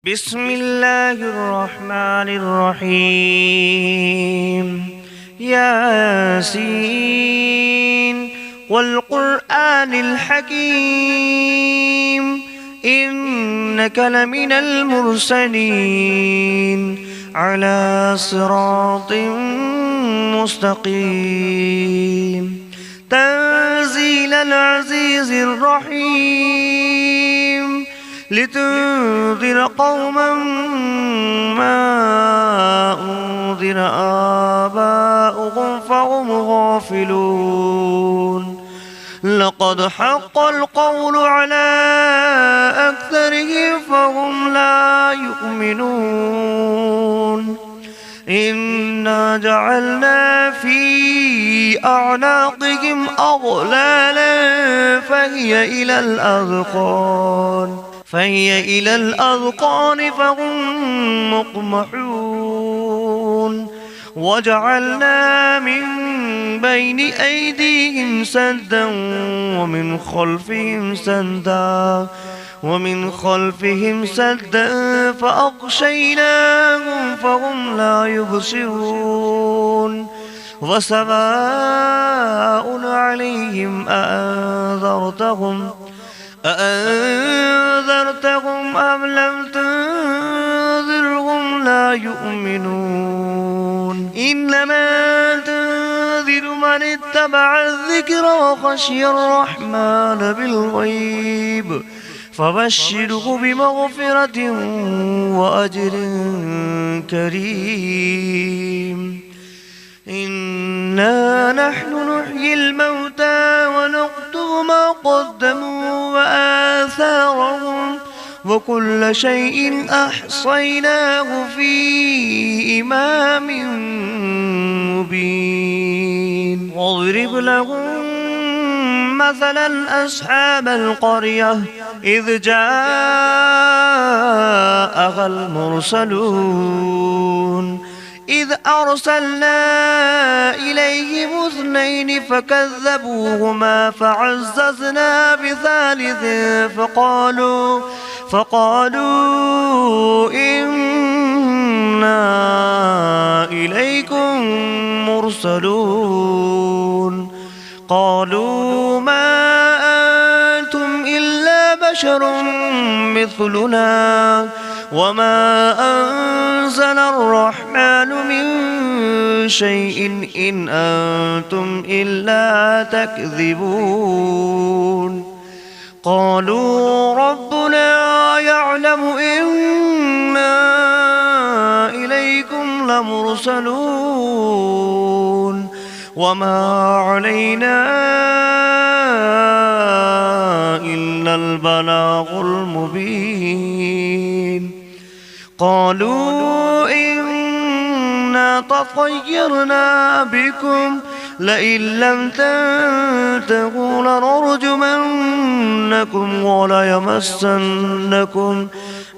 بسم الله الرحمن الرحيم ياسين والقرآن الحكيم إنك لمن المرسلين على صراط مستقيم تنزيل العزيز الرحيم لتنذر قوما ما أنذر آباؤهم فهم غافلون لقد حق القول على أكثرهم فهم لا يؤمنون إنا جعلنا في أعناقهم أغلالا فهي إلى الأذقان فهم مقمحون وجعلنا من بين أيديهم سدا ومن خلفهم سدا فأغشيناهم فهم لا يبصرون وسواء عليهم أأنذرتهم أم لم تنذرهم لا يؤمنون إنما تنذر من اتبع الذكر وخشي الرحمن بالغيب فبشره بمغفرة وأجر كريم إنا نحن نحيي الموتى ونكتب ما قدموا وآثارهم وكل شيء أحصيناه في إمام مبين واضرب لهم مثلا أصحاب القرية إذ جاءها المرسلون إذ أرسلنا إليهم 2 فكذبوهما فعززنا بثالث فقالوا إنا إليكم مرسلون قالوا ما أنتم إلا بشر مثلنا وما أنزل الرحمن من شيء إن أنتم إلا تكذبون قالوا ربنا يعلم إنا إليكم لمرسلون وما علينا إلا البلاغ المبين قالوا إنا تطيرنا بكم لئن لم تنتهوا لنرجمنكم وليمسنكم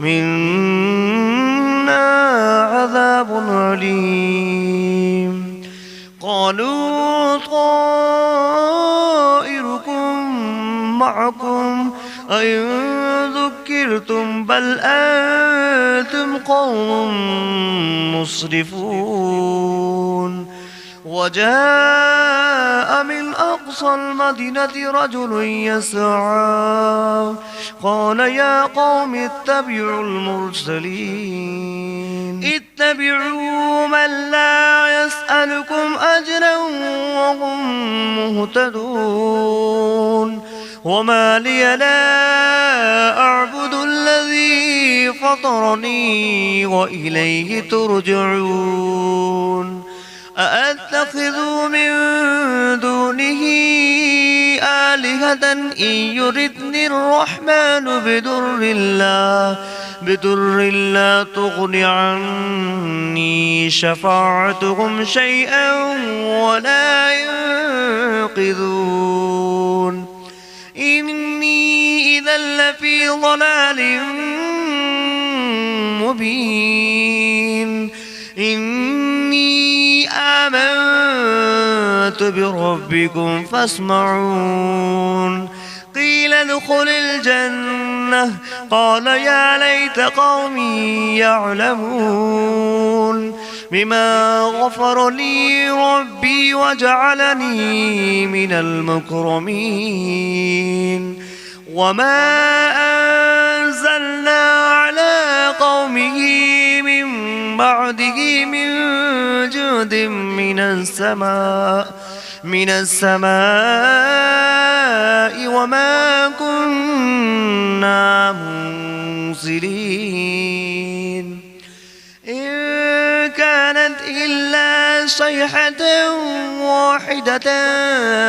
منا عذاب أليم قالوا طائركم معكم أئن ذكرتم بل أنتم قوم مسرفون وجاء من أقصى المدينة رجل يسعى قال يا قوم اتبعوا المرسلين اتبعوا من لا يسألكم أجرا وهم مهتدون وما لي لا أعبد الذي فطرني وإليه ترجعون أأتخذ من دونه آلهة إن يردني الرحمن بدر لا تغن عني شفاعتهم شيئا ولا ينقذون إني إذا لفي ضلال مبين إني آمنت بربكم فاسمعون قيل ادخل الجنة الجنة قال يا ليت قومي يعلمون بما غفر لي ربي وجعلني من المكرمين وما أنزلنا على قومه من بعده من جود من السماء وما كنا منزلين إن كانت إلا صيحة واحدة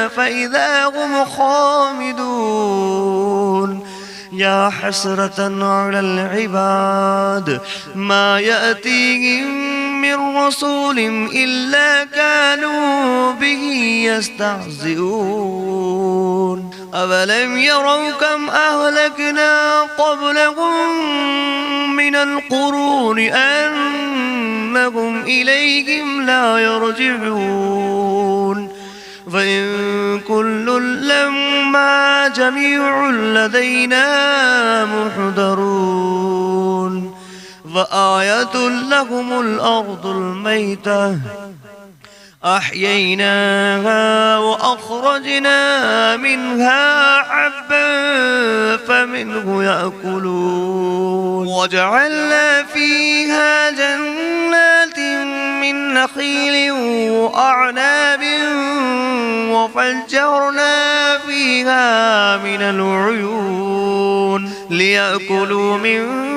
فإذا هم خامدون يا حسرة على العباد ما يأتيهم من رسول إلا كانوا به يستهزئون أولم يروا كم أهلكنا قبلهم من القرون أنهم إليهم لا يرجعون فإن كل لما جميع لدينا محضرون فآية لهم الأرض الميتة أحييناها وأخرجنا منها حبا فمنه يأكلون وجعلنا فيها جنات من نخيل وأعناب وفجرنا فيها من العيون ليأكلوا من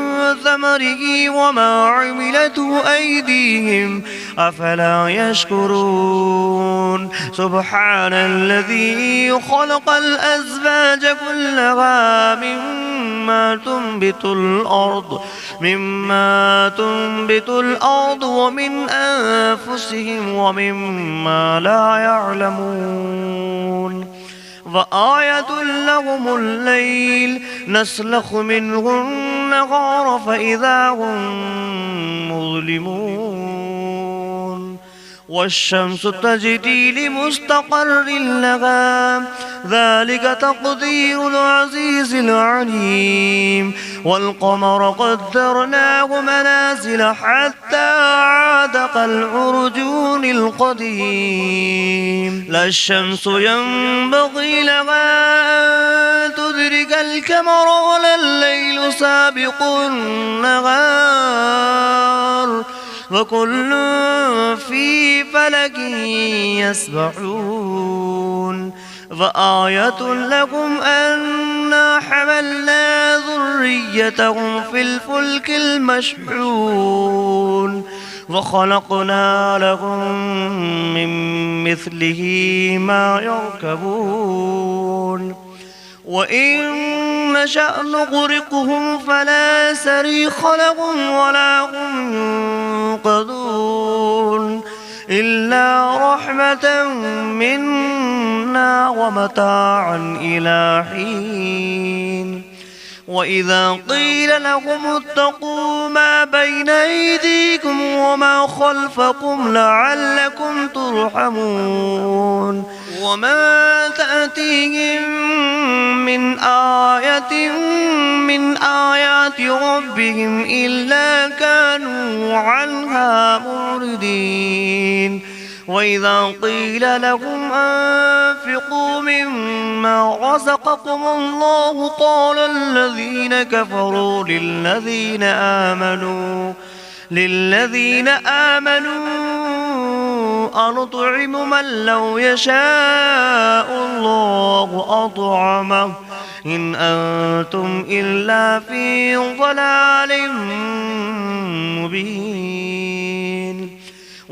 ثمره وما عملته أيديهم أفلا يشكرون سبحان الذي خلق الأزواج كلها مما تنبت الأرض ومن أنفسهم ومما لا يعلمون وآية لهم الليل نسلخ منه النهار فإذا هم مظلمون والشمس تجري لمستقر لها ذلك تقدير العزيز العليم والقمر قدرناه منازل حتى عاد كالعرجون القديم لا الشمس ينبغي لها أن تدرك القمر ولا الليل سابق النهار وكل في فلك يسبحون وآية لكم أنا حملنا ذريتهم في الفلك المشحون وخلقنا لهم من مثله ما يركبون وإن نشأ نغرقهم فلا صريخ لهم ولا هم ينقذون إلا رحمة منا ومتاعا إلى حين وإذا قيل لهم اتقوا ما بين أيديكم وما خلفكم لعلكم ترحمون وما تأتيهم من آية من آيات ربهم إلا كانوا عنها معرضين وإذا قيل لهم أنفقوا مما رزقكم الله قال الذين كفروا للذين آمنوا أنطعم من لو يشاء الله أطعمه إن أنتم إلا في ضلال مبين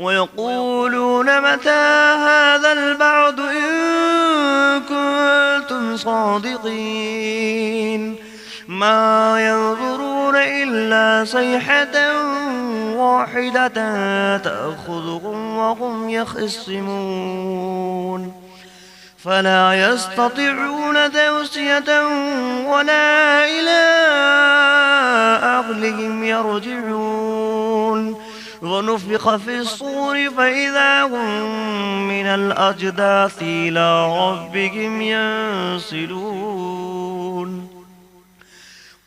ويقولون متى هذا البعد إن كنتم صادقين ما ينظرون إلا صيحة واحدة تأخذهم وهم يخصمون فلا يستطيعون توصية ولا إلى أهلهم يرجعون ونفخ في الصور فإذا هم من الأجداث إلى ربهم ينسلون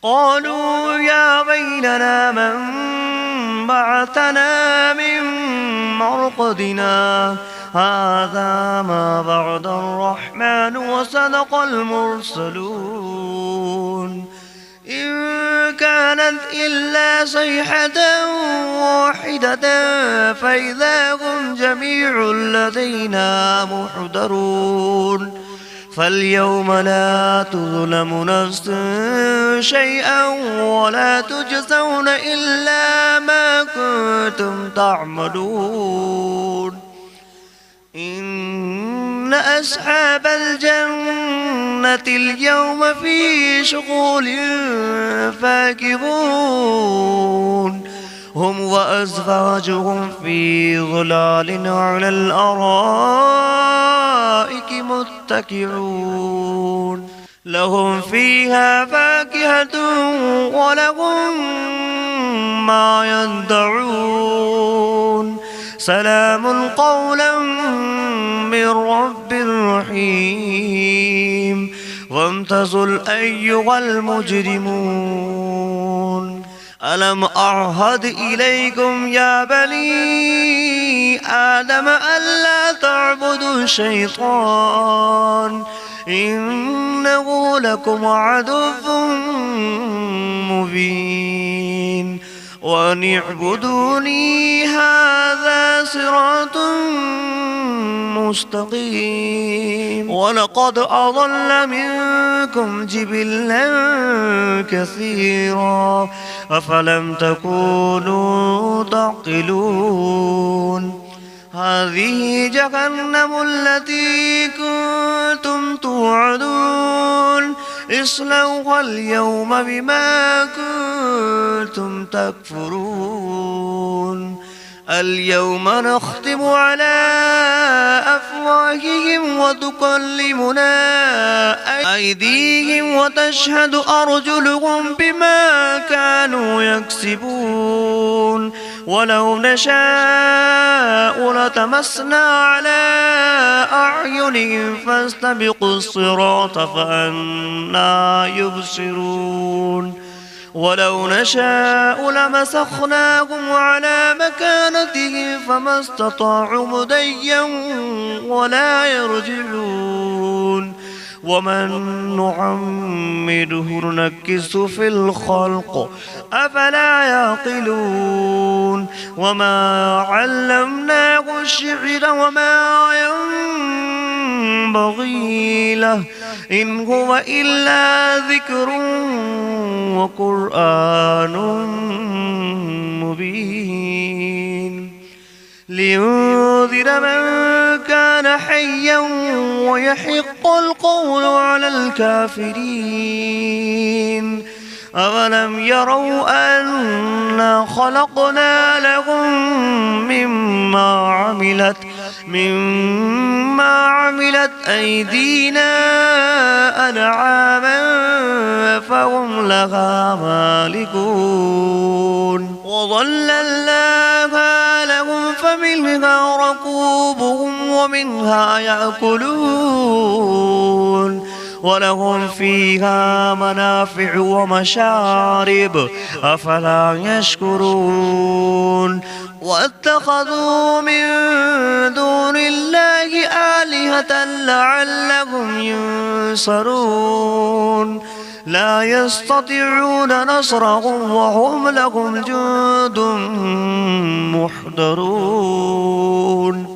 قالوا يا ويلنا من بعثنا من مرقدنا هذا ما بعد الرحمن وصدق المرسلون إن كانت إلا صيحة واحدة فإذا هم جميع لدينا محضرون فاليوم لا تظلم نفس شيئا ولا تجزون إلا ما كنتم تعملون إن أصحاب الجنة اليوم في شغل فاكهون هم وأزواجهم في ظلال على الأرائك متكئون لهم فيها فاكهة ولهم ما يدعون سلام قولا من رب رحيم وامتازوا أيها المجرمون ألم أعهد إليكم يا بني آدم ألا تعبدوا الشيطان إنه لكم عدو مبين وأن اعبدوني هذا صراط مستقيم ولقد أضل منكم جبلا كثيرا أفلم تكونوا تعقلون هذه جهنم التي كنتم توعدون اصلوها اليوم بما كنتم تكفرون اليوم نختم على أفواههم وتكلمنا أيديهم وتشهد أرجلهم بما كانوا يكسبون ولو نشاء لتمسنا على أعينهم فاستبقوا الصراط فأنى يبصرون ولو نشاء لمسخناهم على مكانتهم فما استطاعوا مضيا ولا يرجعون ومن نعمره ننكسه في الخلق أفلا يعقلون وما علمناه الشعر وما ينبغي له إن هو إلا ذكر وقرآن مبين لينذر من كان حيا ويحق القول على الكافرين أولم يروا أنا خلقنا لهم مما عملت أيدينا أنعاما فهم لها مالكون وظللناها لهم فمنها ركوبهم ومنها يأكلون ولهم فيها منافع ومشارب أفلا يشكرون واتخذوا من دون الله آلهة لعلهم ينصرون لا يستطيعون نصرهم وهم لهم جند محضرون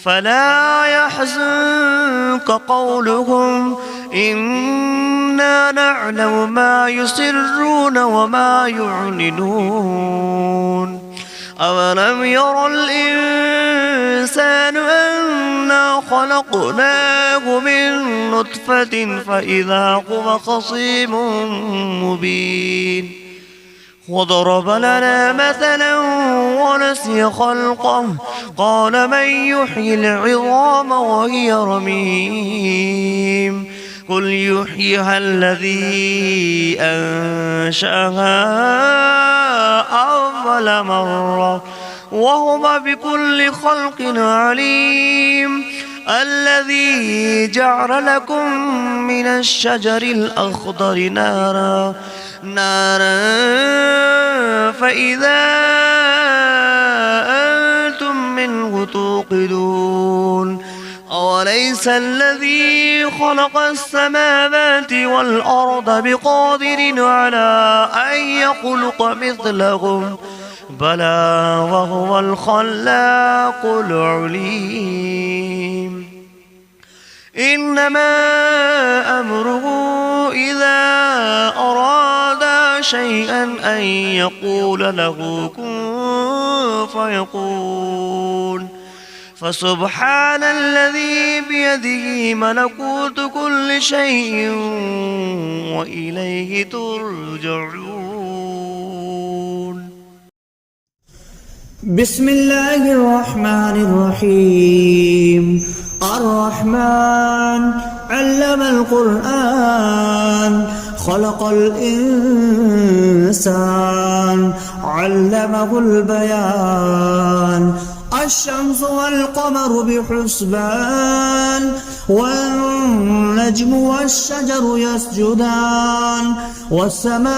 فلا يحزنك قولهم إنا نعلم ما يسرون وما يعلنون أولم ير الإنسان أنا خلقناه من نطفة فإذا هو خصيم مبين وضرب لنا مثلا ونسي خلقه قال من يحيي العظام وهي رميم قل يحييها الذي أنشأها أول مرة وهو بكل خلق عليم الذي جعل لكم من الشجر الأخضر نارا فإذا أنتم منه توقدون أوليس الذي خلق السماوات والأرض بقادر على أن يخلق مثلهم بلى وهو الخلاق العليم إنما أمره إذا أراد شيئا أن يقول له كن فيكون فسبحان الذي بيده ملكوت كل شيء وإليه ترجعون. بسم الله الرحمن الرحيم. الرحمن علم القرآن خلق الإنسان علمه البيان الشمس والقمر بحسبان والنجم والشجر يسجدان والسماء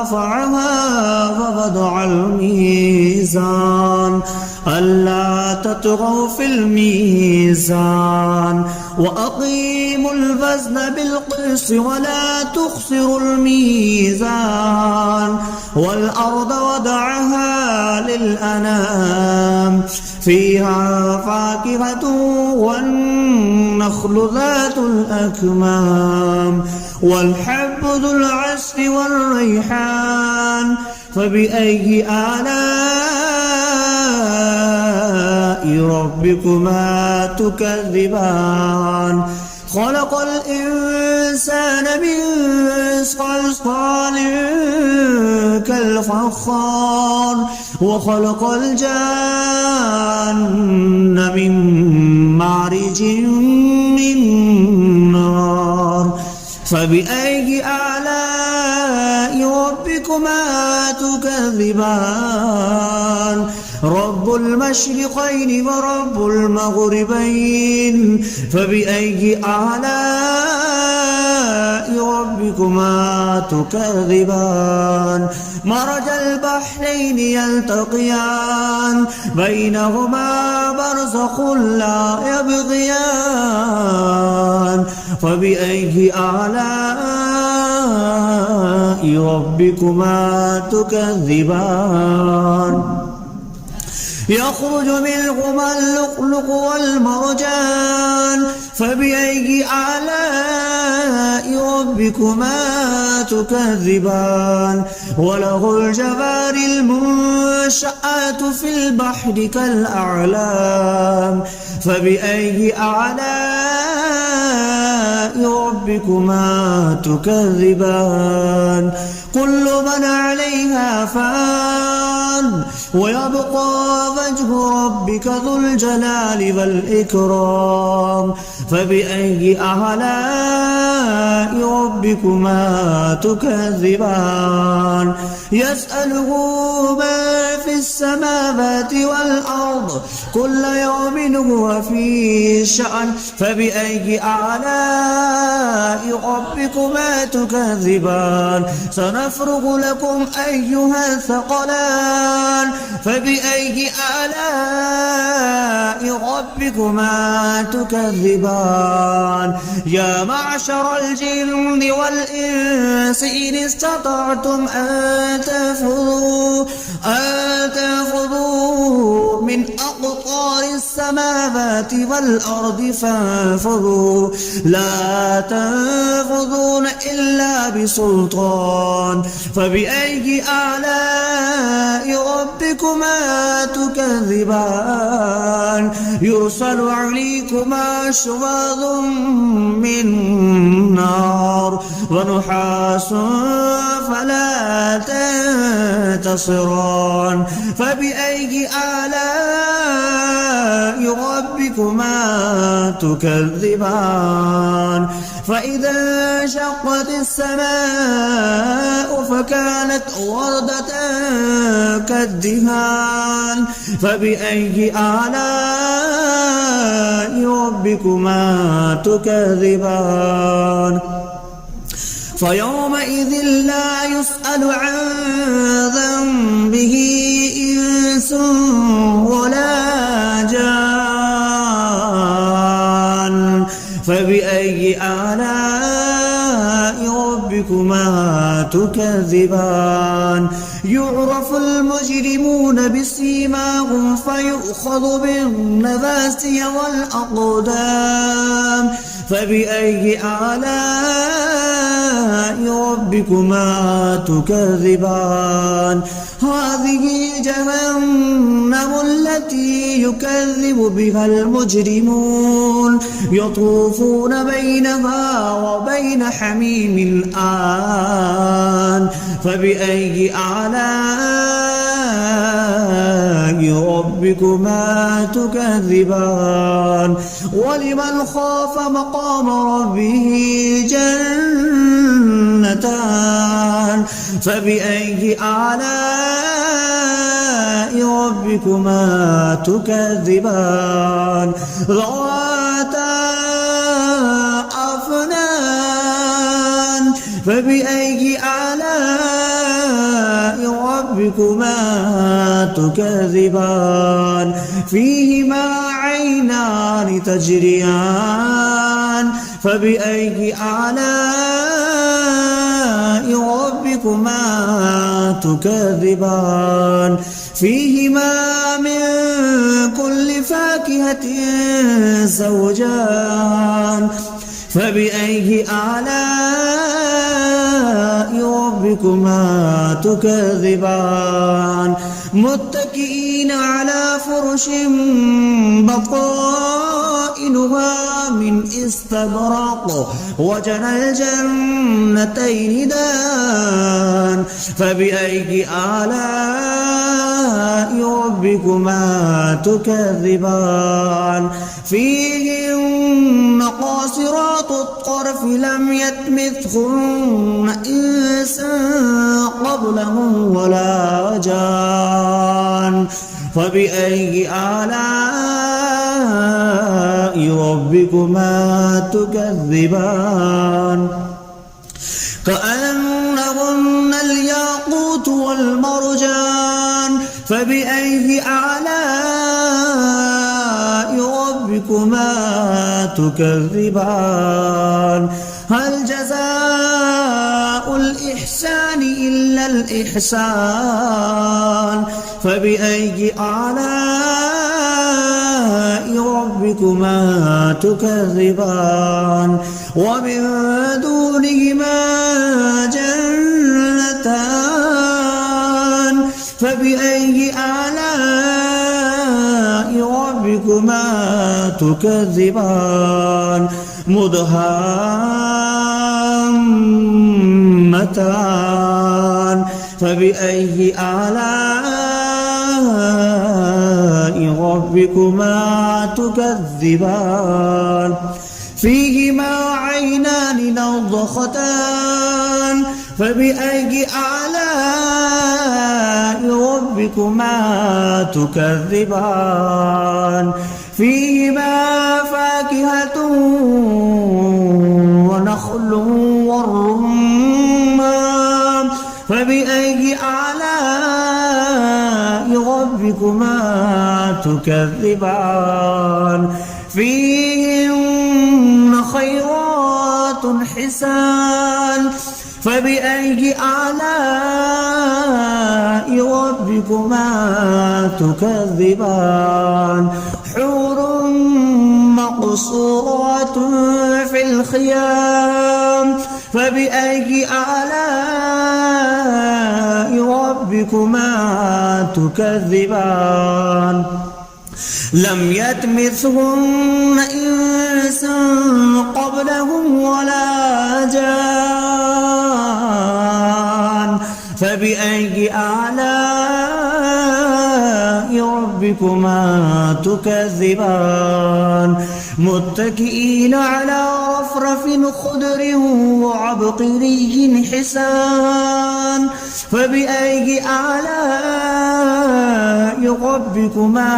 رفعها ووضع الميزان ألا تطغوا في الميزان وأقيموا الوزن بالقسط ولا تخسروا الميزان والأرض وضعها للأنام فيها فاكهة والنخل ذات الأكمام والحب ذو العصف والريحان فبأي آلاء ربكما تكذبان خلق الإنسان من صلصال كالفخار وخلق الجان من مارج من نار فبأي آلاء ربكما تكذبان رب المشرقين ورب المغربين فبأي آلاء ربكما تكذبان مرج البحرين يلتقيان بينهما برزخ لا يبغيان فبأي آلاء ربكما تكذبان يخرج منهما اللؤلؤ والمرجان فبأي آلاء ربكما تكذبان وله الجوار المنشآت في البحر كالأعلام فبأي آلاء ربكما تكذبان كل من عليها فان ويبقى وجه ربك ذو الجلال والإكرام فبأي آلاء ربكما تكذبان يسأله من في السماوات والأرض كل يوم هو في شأن فبأي آلاء ربكما تكذبان سنفرغ لكم أيها الثقلان فبأي آلاء ربكما تكذبان يا معشر الجن والإنس إن استطعتم أن تنفذوا من أقطار السماوات والأرض فانفذوا لا تنفذون إلا بسلطان فبأي آلاء ربكما تكذبان يرسل عليكما شواظ من نار ونحاس فلا تنتصران فبأي آلاء ربكما تكذبان فإذا انشقت السماء فكانت وردة كالدهان فبأي آلاء ربكما تكذبان فيومئذ لا يسأل عن ذنبه إنس ولا جان فبأي آلاء ربكما تكذبان يعرف المجرمون بسيماهم فيؤخذ بالنواسي والأقدام فبأي آلاء ربكما تكذبان هذه جهنم التي يكذب بها المجرمون يطوفون بينها وبين حميم آن فبأي آلاء ربكما تكذبان ولمن خاف مقام ربه جنتان فبأي آلاء ربكما تكذبان ذواتا أفنان فبأي آلاء ربكما تكذبان فيهما عينان تجريان فبأي آلاء ربكما تكذبان فيهما من كل فاكهة زوجان فبأي آلاء ربكما تكذبان متكئين على فرش بطائنها من استبرق وجنى الجنتين دان فبأي آلاء ربكما تكذبان فيهن قاصرات الطرف لم يطمثهن إنس قبلهم ولا جان فبأي آلاء ربكما تكذبان كأنهن الياقوت والمرجان فبأي آلاء ربكما تكذبان هل جزاء الإحسان إلا الإحسان فبأي آلاء ربكما تكذبان ومن دونهما جنتان فبأي آلاء ربكما تكذبان مدهامتان فبأي آلاء ربكما تكذبان فيهما عينان نضختان فبأي آلاء ربكما تكذبان فيهما فاكهة ونخل والرمان فبأي آلاء ربكما تكذبان فيهن خيرات حسان فبأي آلاء ربكما تكذبان حور مقصورات في الخيام فبأي آلاء ربكما تكذبان لم يطمثهن إنس قبلهم ولا جان فبأي آلاء ربكما تكذبان متكئين على رفرف خضر وعبقري حسان فبأي آلاء ربكما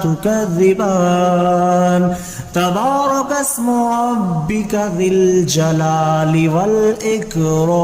تكذبان تبارك اسم ربك ذي الجلال والإكرام.